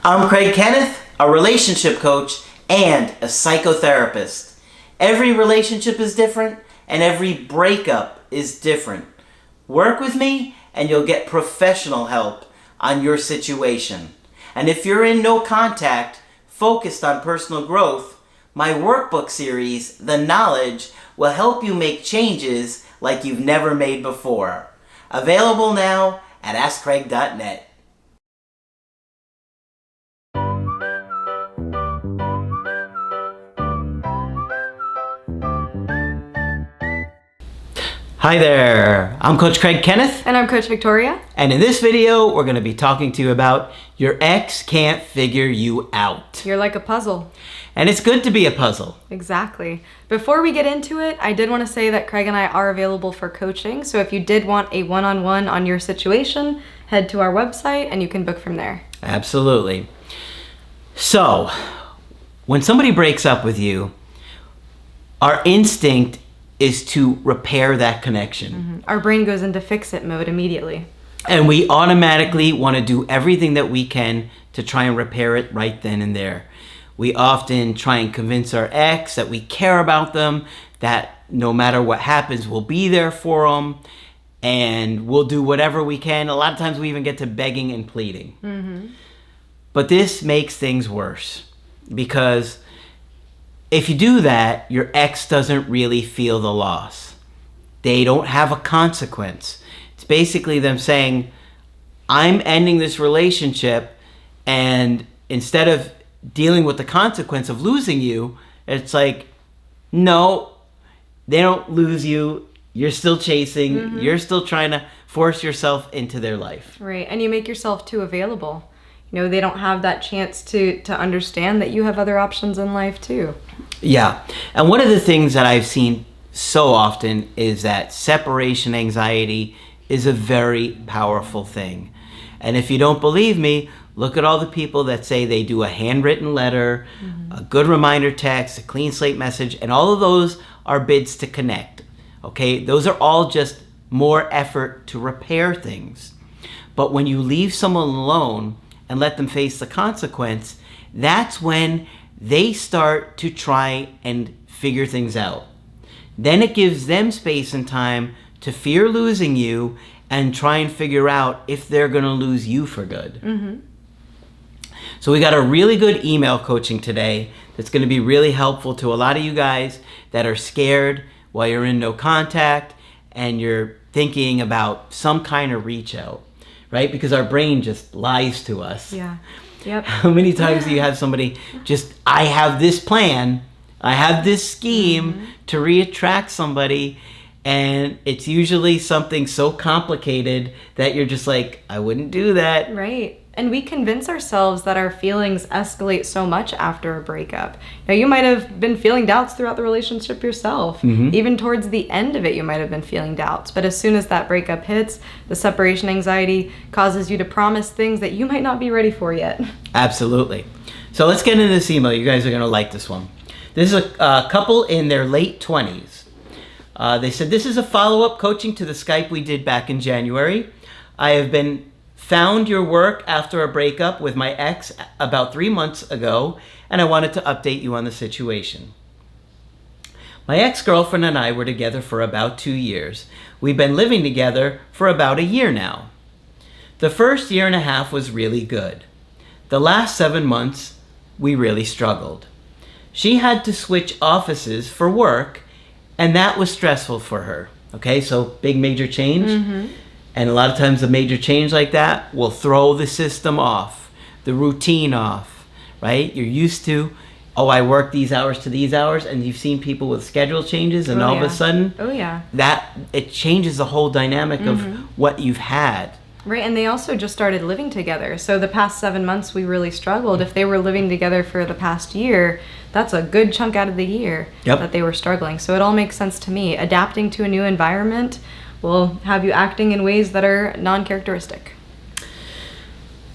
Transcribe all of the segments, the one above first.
I'm Craig Kenneth, a relationship coach and a psychotherapist. Every relationship is different and every breakup is different. Work with me and you'll get professional help on your situation. And if you're in no contact, focused on personal growth, my workbook series, The Knowledge, will help you make changes like you've never made before. Available now at AskCraig.net. Hi there, I'm Coach Craig Kenneth. And I'm Coach Victoria. And in this video, we're going to be talking to you about your ex can't figure you out. You're like a puzzle. And it's good to be a puzzle. Exactly. Before we get into it, I did want to say that Craig and I are available for coaching. So if you did want a one-on-one on your situation, head to our website and you can book from there. Absolutely. So, when somebody breaks up with you, our instinct is to repair that connection. Mm-hmm. Our brain goes into fix-it mode immediately. And we automatically want to do everything that we can to try and repair it right then and there. We often try and convince our ex that we care about them, that no matter what happens, we'll be there for them, and we'll do whatever we can. A lot of times we even get to begging and pleading. Mm-hmm. But this makes things worse, because if you do that, your ex doesn't really feel the loss. They don't have a consequence. It's basically them saying, I'm ending this relationship, and instead of dealing with the consequence of losing you, it's like, no, they don't lose you. You're still chasing. Mm-hmm. You're still trying to force yourself into their life. Right, and you make yourself too available. You know, they don't have that chance to understand that you have other options in life too. Yeah, and one of the things that I've seen so often is that separation anxiety is a very powerful thing. And if you don't believe me, look at all the people that say they do a handwritten letter, mm-hmm. a good reminder text, a clean slate message, and all of those are bids to connect. Okay, those are all just more effort to repair things. But when you leave someone alone and let them face the consequence, that's when they start to try and figure things out. Then it gives them space and time to fear losing you and try and figure out if they're going to lose you for good. Mm-hmm. So we got a really good email coaching today that's going to be really helpful to a lot of you guys that are scared while you're in no contact and you're thinking about some kind of reach out, right? Because our brain just lies to us. Yeah. Yep. How many times do you have somebody just, I have this plan, I have this scheme mm-hmm. to reattract somebody, and it's usually something so complicated that you're just like, I wouldn't do that. Right. And we convince ourselves that our feelings escalate so much after a breakup. Now, you might have been feeling doubts throughout the relationship yourself. Mm-hmm. Even towards the end of it, you might have been feeling doubts. But as soon as that breakup hits, the separation anxiety causes you to promise things that you might not be ready for yet. Absolutely. So let's get into this email. You guys are going to like this one. This is a couple in their late 20s. They said, this is a follow-up coaching to the Skype we did back in January. I have found your work after a breakup with my ex about 3 months ago, and I wanted to update you on the situation. My ex-girlfriend and I were together for about 2 years. We've been living together for about a year now. The first year and a half was really good. The last 7 months, we really struggled. She had to switch offices for work, and that was stressful for her. Okay, so big major change. Mm-hmm. And a lot of times a major change like that will throw the system off, the routine off, right? You're used to, oh, I work these hours to these hours, and you've seen people with schedule changes, and all of a sudden, that it changes the whole dynamic mm-hmm. of what you've had. Right, and they also just started living together. So the past 7 months, we really struggled. If they were living together for the past year, that's a good chunk out of the year that they were struggling. So it all makes sense to me. Adapting to a new environment will have you acting in ways that are non-characteristic.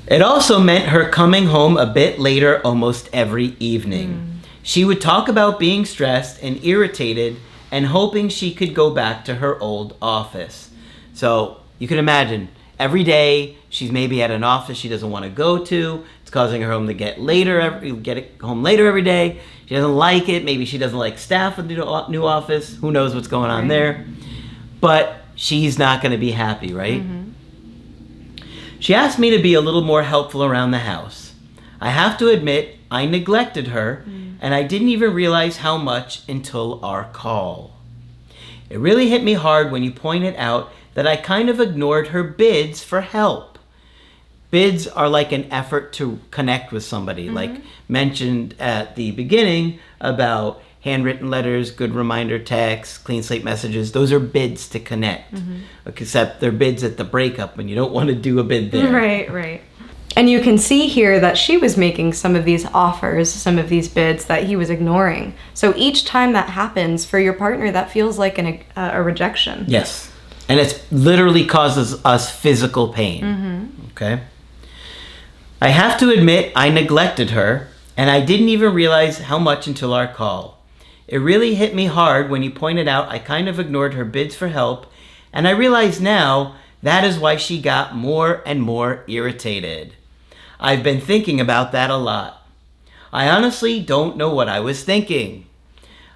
It also meant her coming home a bit later almost every evening. She would talk about being stressed and irritated and hoping she could go back to her old office. So you can imagine, every day she's maybe at an office she doesn't want to go to It's causing her home to get home later every day. She doesn't like it. Maybe she doesn't like staff at the new office. Who knows what's going on there? But she's not going to be happy, right? She asked me to be a little more helpful around the house. I have to admit, I neglected her, and I didn't even realize how much until our call. It really hit me hard when you pointed out that I kind of ignored her bids for help. Bids are like an effort to connect with somebody, like mentioned at the beginning about handwritten letters, good reminder texts, clean slate messages. Those are bids to connect, except they're bids at the breakup when you don't want to do a bid there. Right. And you can see here that she was making some of these offers, some of these bids that he was ignoring. So each time that happens for your partner, that feels like a rejection. Yes. And it literally causes us physical pain. Okay? I have to admit, I neglected her, and I didn't even realize how much until our call. It really hit me hard when you pointed out I kind of ignored her bids for help, and I realize now that is why she got more and more irritated. I've been thinking about that a lot. I honestly don't know what I was thinking.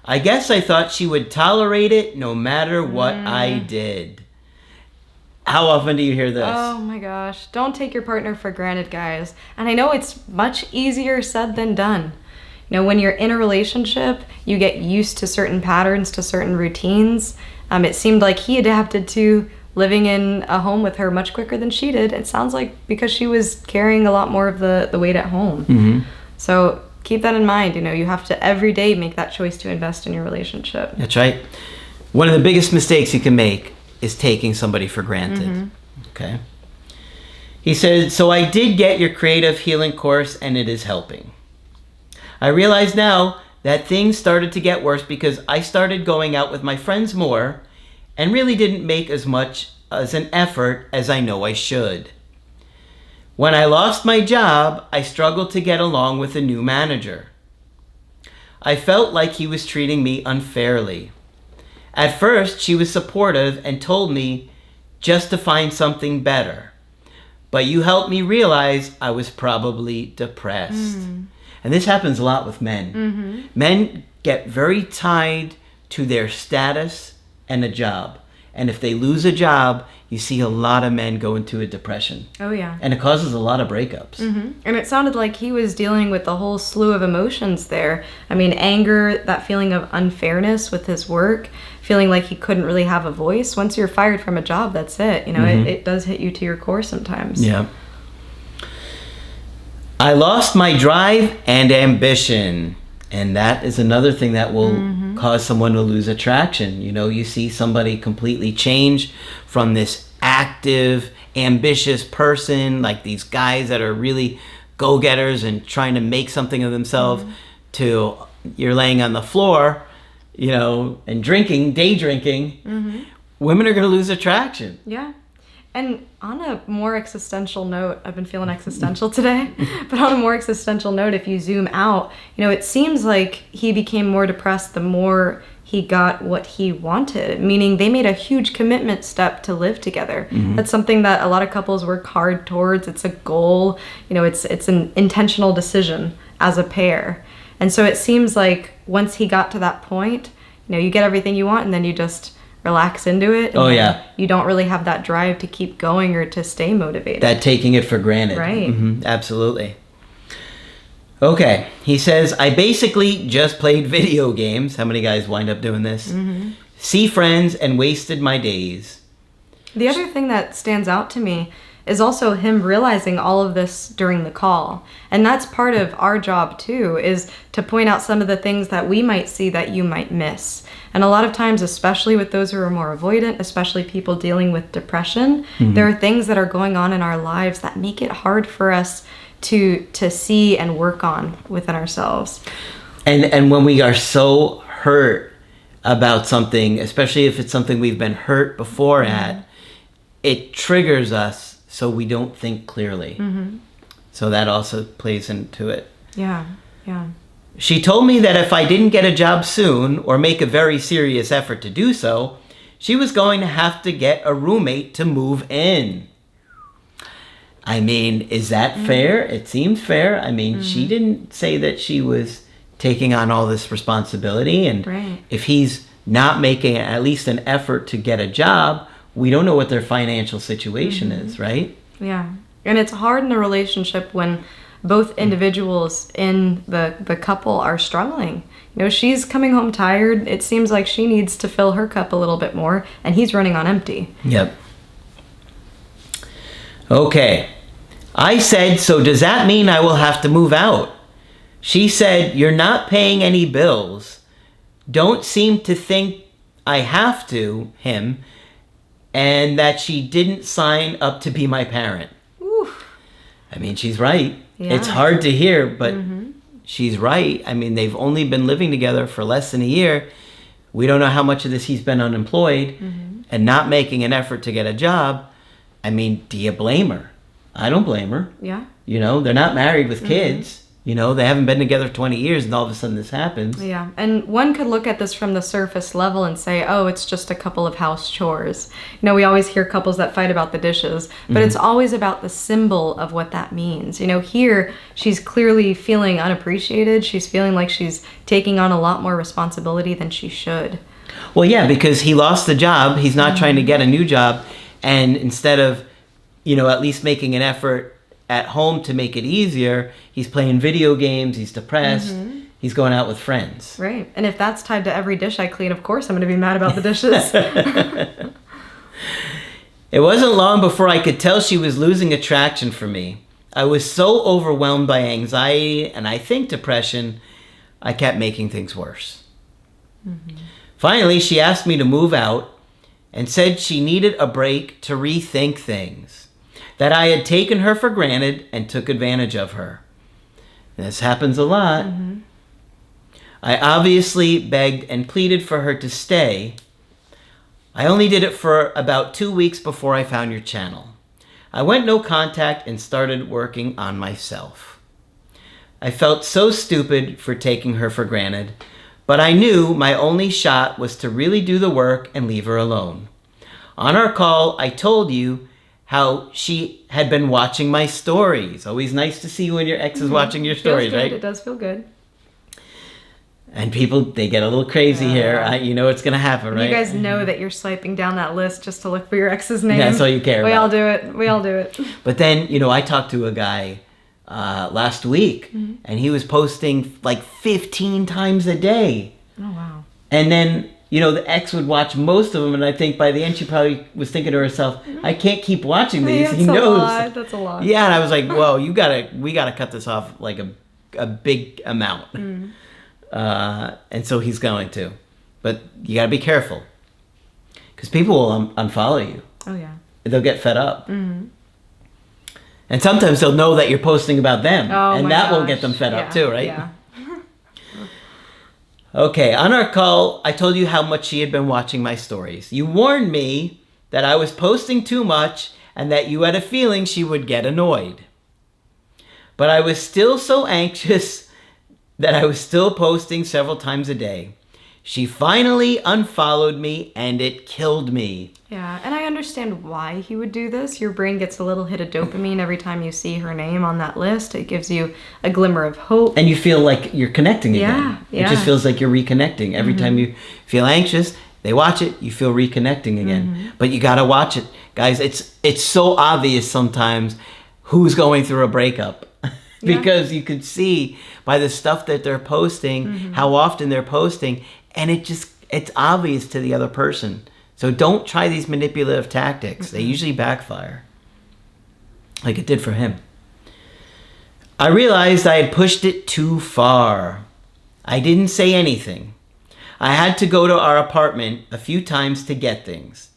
I guess I thought she would tolerate it no matter what I did. How often do you hear this? Oh my gosh. Don't take your partner for granted, guys. And I know it's much easier said than done. You know, when you're in a relationship, you get used to certain patterns, to certain routines. It seemed like he adapted to living in a home with her much quicker than she did. It sounds like because she was carrying a lot more of the weight at home. So keep that in mind. You know, you have to every day make that choice to invest in your relationship. That's right. One of the biggest mistakes you can make is taking somebody for granted. Okay. He said, so I did get your creative healing course and it is helping. I realize now that things started to get worse because I started going out with my friends more and really didn't make as much as an effort as I know I should. When I lost my job, I struggled to get along with a new manager. I felt like he was treating me unfairly. At first, she was supportive and told me just to find something better. But you helped me realize I was probably depressed. And this happens a lot with men. Men get very tied to their status and a job. And if they lose a job, you see a lot of men go into a depression. Oh, yeah. And it causes a lot of breakups. And it sounded like he was dealing with a whole slew of emotions there. I mean, anger, that feeling of unfairness with his work, feeling like he couldn't really have a voice. Once you're fired from a job, that's it. You know, it does hit you to your core sometimes. Yeah. I lost my drive and ambition. And that is another thing that will cause someone to lose attraction. You know, you see somebody completely change from this active, ambitious person, like these guys that are really go-getters and trying to make something of themselves, to you're laying on the floor, you know, and drinking, day drinking. Women are going to lose attraction. Yeah. And on a more existential note, I've been feeling existential today, but on a more existential note, if you zoom out, you know, it seems like he became more depressed the more he got what he wanted, meaning they made a huge commitment step to live together. That's something that a lot of couples work hard towards. It's a goal, you know, it's an intentional decision as a pair. And so it seems like once he got to that point, you know, you get everything you want and then you just relax into it. Oh, yeah. You don't really have that drive to keep going or to stay motivated. That taking it for granted. Right. Absolutely. Okay. He says, I basically just played video games. How many guys wind up doing this? See friends and wasted my days. The other thing that stands out to me is also him realizing all of this during the call. And that's part of our job too, is to point out some of the things that we might see that you might miss. And a lot of times, especially with those who are more avoidant, especially people dealing with depression, there are things that are going on in our lives that make it hard for us to see and work on within ourselves. And when we are so hurt about something, especially if it's something we've been hurt before at, it triggers us so we don't think clearly. So that also plays into it. Yeah. She told me that if I didn't get a job soon or make a very serious effort to do so, she was going to have to get a roommate to move in. I mean, is that fair? It seems fair. I mean, she didn't say that she was taking on all this responsibility. And Right. if he's not making at least an effort to get a job, we don't know what their financial situation is, right? Yeah. And it's hard in a relationship when both individuals in the couple are struggling. You know, she's coming home tired. It seems like she needs to fill her cup a little bit more, and he's running on empty. Yep. Okay. I said, so does that mean I will have to move out? She said, you're not paying any bills. Don't seem to think I have to, him, and that she didn't sign up to be my parent. Oof. I mean, she's right. Yeah. It's hard to hear, but she's right. I mean, they've only been living together for less than a year. We don't know how much of this he's been unemployed and not making an effort to get a job. I mean, do you blame her? I don't blame her. Yeah. You know, they're not married with kids. You know, they haven't been together 20 years and all of a sudden this happens. Yeah. And one could look at this from the surface level and say, oh, it's just a couple of house chores. You know, we always hear couples that fight about the dishes, but it's always about the symbol of what that means. You know, here she's clearly feeling unappreciated. She's feeling like she's taking on a lot more responsibility than she should. Well, yeah, because he lost the job. He's not trying to get a new job. And instead of, you know, at least making an effort at home to make it easier, he's playing video games, he's depressed, he's going out with friends. Right. And if that's tied to every dish I clean, of course I'm going to be mad about the dishes. It wasn't long before I could tell she was losing attraction for me. I was so overwhelmed by anxiety and I think depression, I kept making things worse. Finally, she asked me to move out and said she needed a break to rethink things, that I had taken her for granted and took advantage of her. This happens a lot. I obviously begged and pleaded for her to stay. I only did it for about 2 weeks before I found your channel. I went no contact and started working on myself. I felt so stupid for taking her for granted, but I knew my only shot was to really do the work and leave her alone. On our call, I told you how she had been watching my stories. Always nice to see when your ex is watching your stories, Feels good. right? It does feel good. And people, they get a little crazy here. You know what's going to happen, right? You guys know that you're swiping down that list just to look for your ex's name. That's all you care We about. all do it. We all do it. But then, you know, I talked to a guy last week, and he was posting like 15 times a day. Oh, wow. And then, you know, the ex would watch most of them, and I think by the end she probably was thinking to herself, I can't keep watching these. That's He knows. a lot. That's a lot. Yeah, and I was like, whoa, we gotta cut this off like a big amount. And so he's going to. But you gotta be careful. Because people will unfollow you. Oh, yeah. They'll get fed up. And sometimes they'll know that you're posting about them. Oh, and my that will gosh. get them fed up too, right? Yeah. Okay, on our call, I told you how much she had been watching my stories. You warned me that I was posting too much and that you had a feeling she would get annoyed. But I was still so anxious that I was still posting several times a day. She finally unfollowed me and it killed me. Yeah, and I understand why he would do this. Your brain gets a little hit of dopamine every time you see her name on that list. It gives you a glimmer of hope. And you feel like you're connecting again. Yeah. It just feels like you're reconnecting. Every time you feel anxious, they watch it, you feel reconnecting again. But you gotta watch it. Guys, it's so obvious sometimes who's going through a breakup. Because you could see by the stuff that they're posting, how often they're posting, and it's obvious to the other person. So don't try these manipulative tactics. They usually backfire. Like it did for him. I realized I had pushed it too far. I didn't say anything. I had to go to our apartment a few times to get things.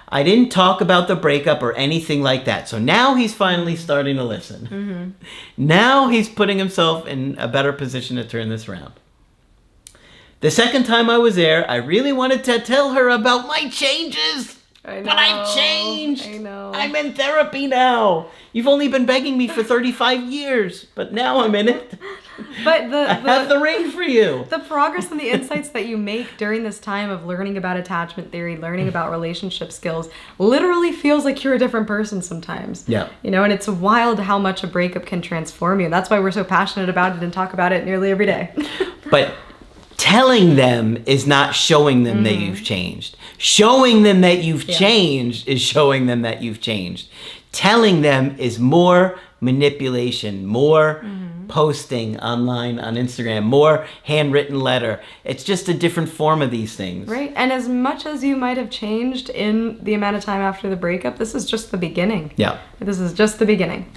I didn't talk about the breakup or anything like that. So now he's finally starting to listen. Now he's putting himself in a better position to turn this around. The second time I was there, I really wanted to tell her about my changes. I know. But I've changed. I know. I'm in therapy now. You've only been begging me for 35 years, but now I'm in it. But I have the ring for you. the progress and the insights that you make during this time of learning about attachment theory, learning about relationship skills, literally feels like you're a different person sometimes. Yeah. You know, and it's wild how much a breakup can transform you. And that's why we're so passionate about it and talk about it nearly every day. But telling them is not showing them that you've changed. Showing them that you've changed is showing them that you've changed. Telling them is more manipulation, more posting online on Instagram, more handwritten letter. It's just a different form of these things. Right. And as much as you might have changed in the amount of time after the breakup, this is just the beginning. Yeah. This is just the beginning.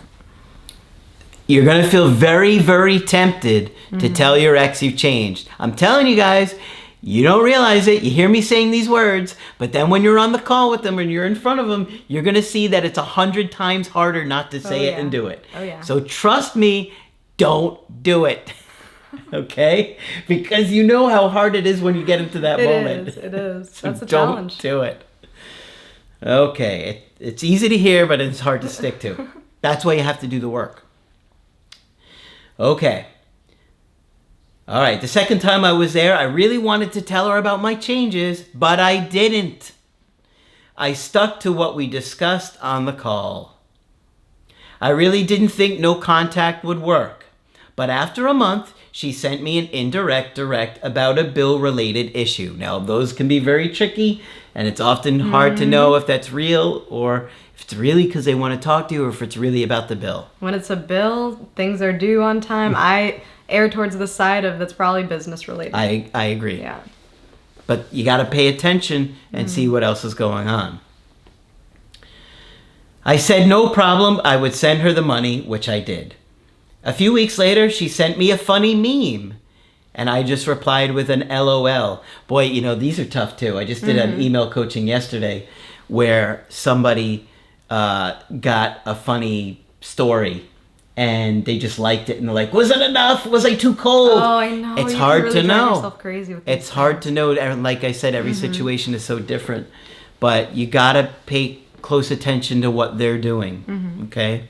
You're going to feel very, very tempted to tell your ex you've changed. I'm telling you guys, you don't realize it. You hear me saying these words, but then when you're on the call with them and you're in front of them, you're going to see that it's 100 times harder not to say it and do it. Oh, yeah. So trust me, don't do it. Okay? Because you know how hard it is when you get into that moment. It is. So That's a don't challenge. do it. Okay. It's easy to hear, but it's hard to stick to. That's why you have to do the work. Okay. All right. The second time I was there, I really wanted to tell her about my changes, but I didn't. I stuck to what we discussed on the call. I really didn't think no contact would work. But after a month, she sent me an indirect direct about a bill-related issue. Now, those can be very tricky, and it's often hard to know if that's real or if it's really because they want to talk to you or if it's really about the bill. When it's a bill, things are due on time. I err towards the side of that's probably business related. I agree. Yeah. But you got to pay attention and see what else is going on. I said no problem. I would send her the money, which I did. A few weeks later, she sent me a funny meme. And I just replied with an LOL. Boy, you know, these are tough too. I just did an email coaching yesterday where somebody got a funny story and they just liked it and they're like, was it enough? Was I too cold? Oh, I know. It's You hard can really to drive know. yourself crazy with It's these hard things. to know. And like I said, every situation is so different. But you got to pay close attention to what they're doing. Okay?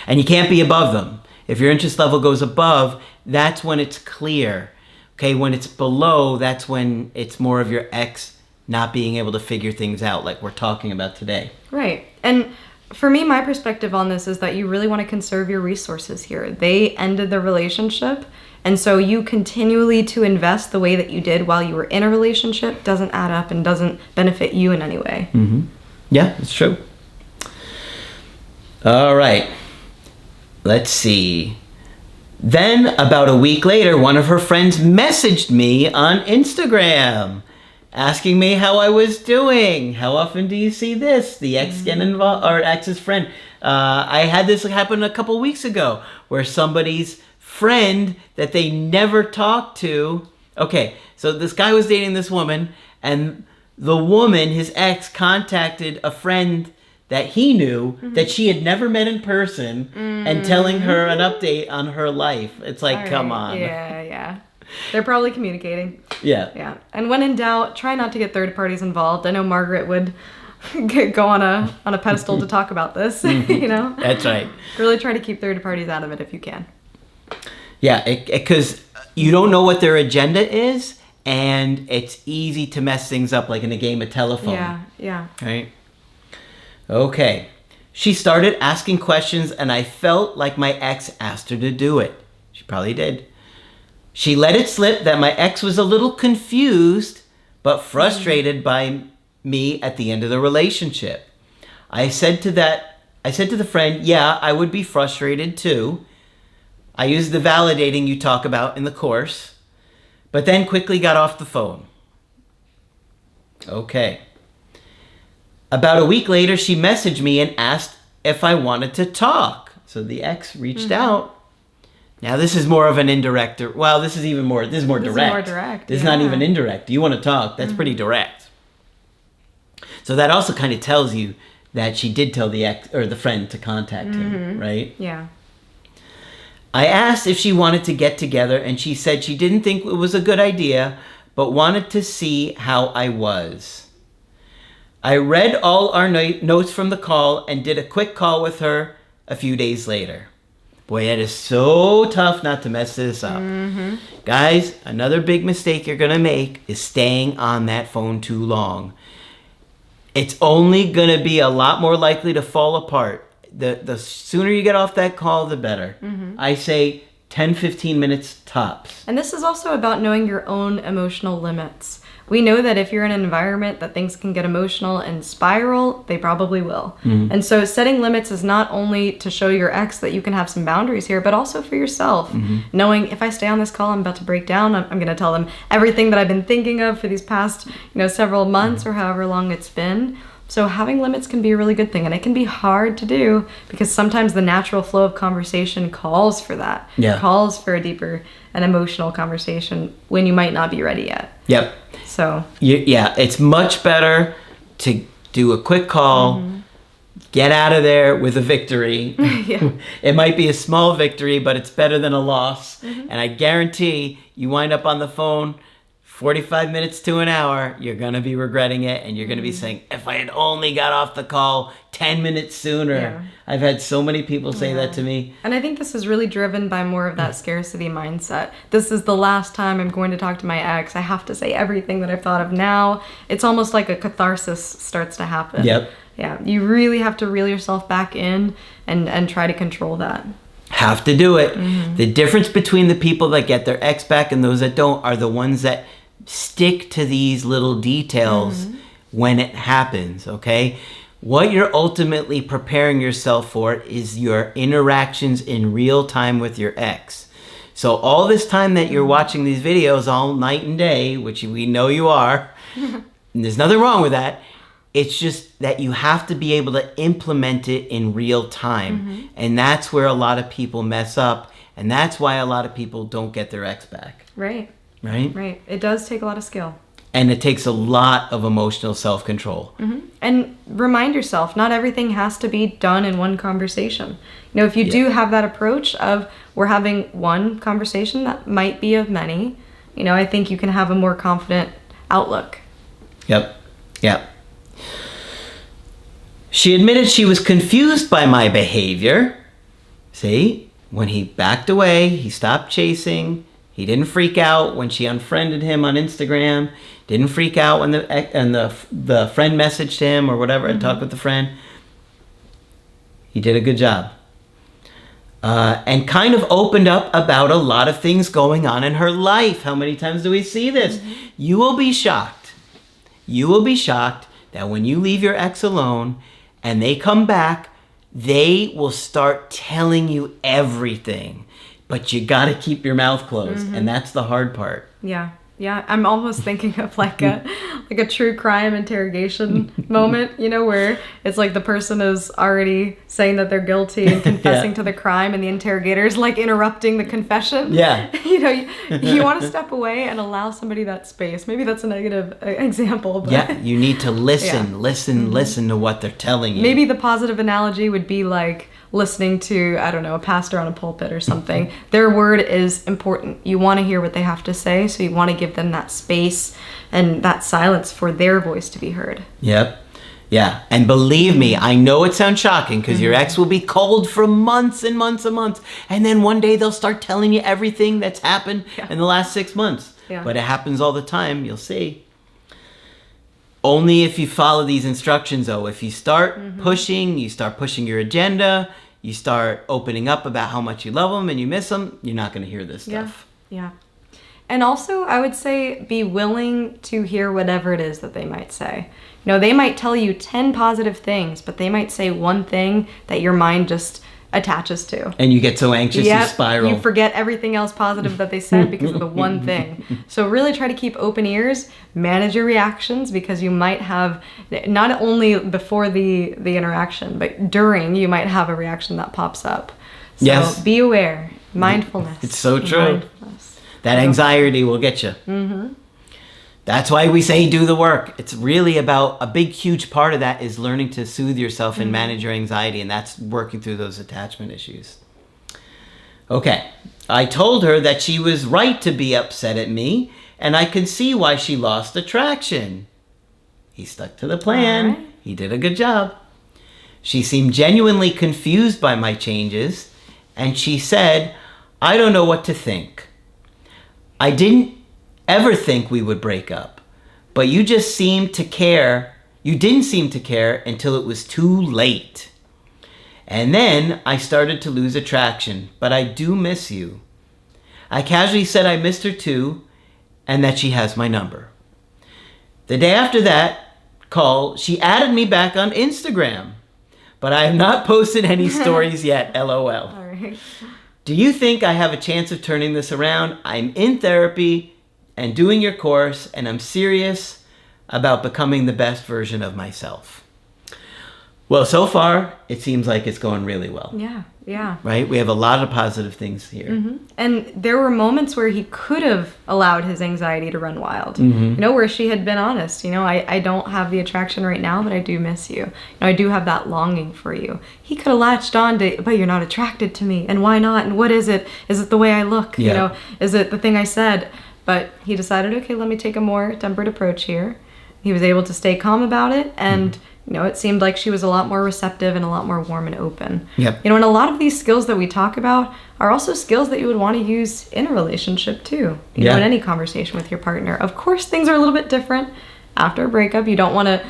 And you can't be above them. If your interest level goes above, that's when it's clear. Okay, when it's below, that's when it's more of your ex not being able to figure things out like we're talking about today. Right. And for me, my perspective on this is that you really want to conserve your resources here. They ended the relationship, and so you continually to invest the way that you did while you were in a relationship doesn't add up and doesn't benefit you in any way. Yeah, it's true. All right. Let's see. Then, about a week later, one of her friends messaged me on Instagram asking me how I was doing. How often do you see this? The ex get involved, or ex's friend. I had this happen a couple weeks ago where somebody's friend that they never talked to. Okay, so this guy was dating this woman, and the woman, his ex, contacted a friend that he knew that she had never met in person and telling her an update on her life. It's like, come on. Yeah. They're probably communicating. Yeah. Yeah. And when in doubt, try not to get third parties involved. I know Margaret would go on a pedestal to talk about this, you know? That's right. Really try to keep third parties out of it if you can. Yeah, because you don't know what their agenda is, and it's easy to mess things up like in a game of telephone. Yeah. Right? Okay. She started asking questions, and I felt like my ex asked her to do it. She probably did. She let it slip that my ex was a little confused, but frustrated by me at the end of the relationship. I said to the friend, yeah, I would be frustrated too. I used the validating you talk about in the course, but then quickly got off the phone. Okay. About a week later, she messaged me and asked if I wanted to talk. So the ex reached out. Now this is more of an indirect. Well, this is more direct. This is more direct. This is not even indirect. You want to talk? That's pretty direct. So that also kind of tells you that she did tell the ex or the friend to contact him, right? Yeah. I asked if she wanted to get together, and she said she didn't think it was a good idea, but wanted to see how I was. I read all our notes from the call and did a quick call with her a few days later. Boy, it is so tough not to mess this up. Guys, another big mistake you're going to make is staying on that phone too long. It's only going to be a lot more likely to fall apart. The sooner you get off that call, the better. I say 10, 15 minutes tops. And this is also about knowing your own emotional limits. We know that if you're in an environment that things can get emotional and spiral, they probably will. And so setting limits is not only to show your ex that you can have some boundaries here, but also for yourself. Knowing if I stay on this call, I'm about to break down. I'm going to tell them everything that I've been thinking of for these past, several months or however long it's been. So having limits can be a really good thing, and it can be hard to do because sometimes the natural flow of conversation calls for that. Yeah. Calls for a deeper and emotional conversation when you might not be ready yet. Yep. So yeah, it's much better to do a quick call, get out of there with a victory. It might be a small victory, but it's better than a loss. And I guarantee you wind up on the phone 45 minutes to an hour, you're going to be regretting it, and you're going to be saying, if I had only got off the call 10 minutes sooner. Yeah. I've had so many people say that to me. And I think this is really driven by more of that scarcity mindset. This is the last time I'm going to talk to my ex. I have to say everything that I've thought of now. It's almost like a catharsis starts to happen. Yep. Yeah, you really have to reel yourself back in and try to control that. Have to do it. The difference between the people that get their ex back and those that don't are the ones that stick to these little details when it happens, okay? What you're ultimately preparing yourself for is your interactions in real time with your ex. So all this time that you're watching these videos all night and day, which we know you are, and there's nothing wrong with that, it's just that you have to be able to implement it in real time. And that's where a lot of people mess up, and that's why a lot of people don't get their ex back. Right. Right? Right. It does take a lot of skill. And it takes a lot of emotional self-control. And remind yourself, not everything has to be done in one conversation. If you do have that approach of we're having one conversation that might be of many, I think you can have a more confident outlook. Yep. She admitted she was confused by my behavior. See, when he backed away, he stopped chasing. He didn't freak out when she unfriended him on Instagram. Didn't freak out when the friend messaged him or whatever and talked with the friend. He did a good job. And kind of opened up about a lot of things going on in her life. How many times do we see this? You will be shocked. You will be shocked that when you leave your ex alone and they come back, they will start telling you everything. But you got to keep your mouth closed, and that's the hard part. Yeah. I'm almost thinking of like a true crime interrogation moment, where it's like the person is already saying that they're guilty and confessing to the crime, and the interrogator is like interrupting the confession. Yeah. You want to step away and allow somebody that space. Maybe that's a negative example. But yeah, you need to listen to what they're telling you. Maybe the positive analogy would be like listening to, I don't know, a pastor on a pulpit or something. Their word is important. You want to hear what they have to say, so you want to give them that space and that silence for their voice to be heard. Yep. Yeah. And believe me, I know it sounds shocking because your ex will be cold for months and months and months. And then one day they'll start telling you everything that's happened in the last 6 months. Yeah. But it happens all the time. You'll see. Only if you follow these instructions, though. If you start pushing, you start pushing your agenda, you start opening up about how much you love them and you miss them, you're not going to hear this stuff. Yeah. And also, I would say be willing to hear whatever it is that they might say. They might tell you 10 positive things, but they might say one thing that your mind just attaches to. And you get so anxious you spiral. You forget everything else positive that they said because of the one thing. So really try to keep open ears, manage your reactions, because you might have, not only before the interaction, but during, you might have a reaction that pops up. So be aware. Mindfulness. It's so true. That anxiety will get you. That's why we say do the work. It's really about, a big, huge part of that is learning to soothe yourself and manage your anxiety, and that's working through those attachment issues. Okay, I told her that she was right to be upset at me, and I could see why she lost attraction. He stuck to the plan. Right. He did a good job. She seemed genuinely confused by my changes, and she said, "I don't know what to think. I didn't ever think we would break up, but you just seemed to care. You didn't seem to care until it was too late. And then I started to lose attraction, but I do miss you." I casually said I missed her too, and that she has my number. The day after that call, she added me back on Instagram, but I have not posted any stories yet, LOL. All right. Do you think I have a chance of turning this around? I'm in therapy and doing your course, and I'm serious about becoming the best version of myself. Well, so far, it seems like it's going really well. Yeah, yeah. Right? We have a lot of positive things here. Mm-hmm. And there were moments where he could have allowed his anxiety to run wild. Mm-hmm. You know, where she had been honest. You know, I don't have the attraction right now, but I do miss you. You know, I do have that longing for you. He could have latched on to, but you're not attracted to me. And why not? And what is it? Is it the way I look? Yeah. You know, is it the thing I said? But he decided, okay, let me take a more tempered approach here. He was able to stay calm about it, and you know, it seemed like she was a lot more receptive and a lot more warm and open. Yep. You know, and a lot of these skills that we talk about are also skills that you would want to use in a relationship too. You know, in any conversation with your partner. Of course, things are a little bit different after a breakup. You don't want to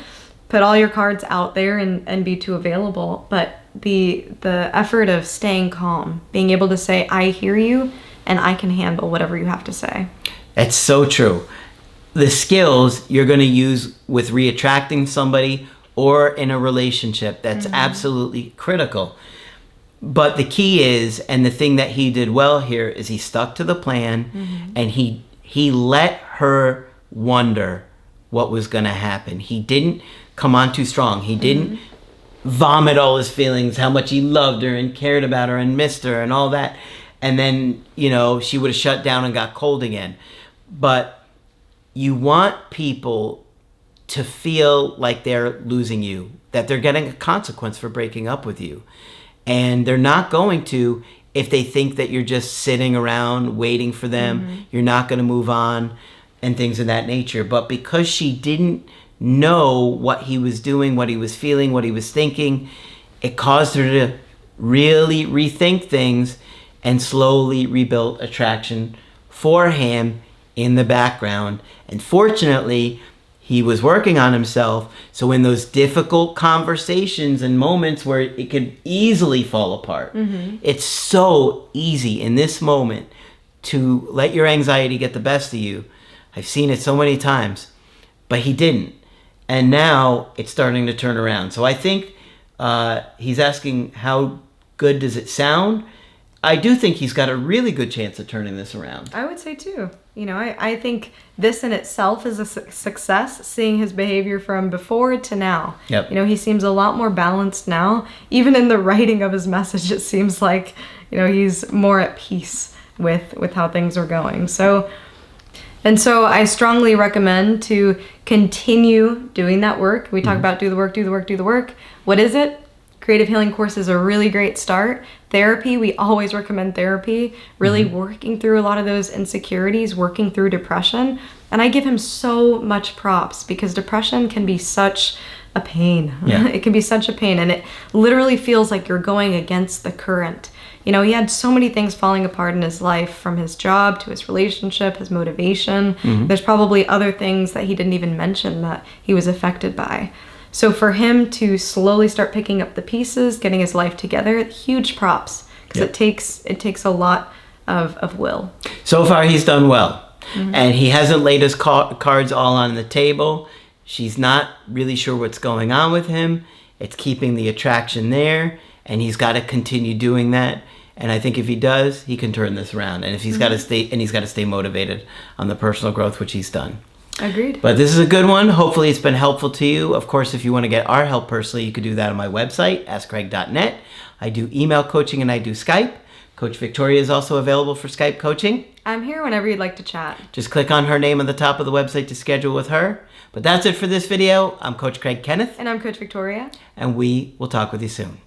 put all your cards out there and be too available. But the effort of staying calm, being able to say, I hear you and I can handle whatever you have to say. It's so true. The skills you're going to use with reattracting somebody or in a relationship, that's absolutely critical. But the key is, and the thing that he did well here, is he stuck to the plan, and he let her wonder what was going to happen. He didn't come on too strong. He didn't vomit all his feelings, how much he loved her and cared about her and missed her and all that. And then, you know, she would have shut down and got cold again. But you want people to feel like they're losing you, that they're getting a consequence for breaking up with you. And they're not going to if they think that you're just sitting around waiting for them, you're not going to move on, and things of that nature. But because she didn't know what he was doing, what he was feeling, what he was thinking, it caused her to really rethink things and slowly rebuild attraction for him in the background. And fortunately, he was working on himself, so in those difficult conversations and moments where it could easily fall apart, it's so easy in this moment to let your anxiety get the best of you. I've seen it so many times, but he didn't. And now it's starting to turn around. So I think he's asking, how good does it sound? I do think he's got a really good chance of turning this around. I would say too. You know, I think this in itself is a success, seeing his behavior from before to now. Yep. You know, he seems a lot more balanced now. Even in the writing of his message, it seems like, you know, he's more at peace with how things are going. So I strongly recommend to continue doing that work. We talk about do the work, do the work, do the work. What is it? Creative healing course is a really great start. Therapy, we always recommend therapy, really working through a lot of those insecurities, working through depression. And I give him so much props because depression can be such a pain. Yeah. It can be such a pain, and it literally feels like you're going against the current. You know, he had so many things falling apart in his life, from his job to his relationship, his motivation. There's probably other things that he didn't even mention that he was affected by. So for him to slowly start picking up the pieces, getting his life together, huge props, because it takes a lot of will. So far, he's done well. And he hasn't laid his cards all on the table. She's not really sure what's going on with him. It's keeping the attraction there, and he's got to continue doing that. And I think if he does, he can turn this around. And if he's got to stay motivated on the personal growth, which he's done. Agreed. But this is a good one. Hopefully it's been helpful to you. Of course, if you want to get our help personally, you could do that on my website, askcraig.net. I do email coaching and I do Skype. Coach Victoria is also available for Skype coaching. I'm here whenever you'd like to chat. Just click on her name on the top of the website to schedule with her. But that's it for this video. I'm Coach Craig Kenneth. And I'm Coach Victoria. And we will talk with you soon.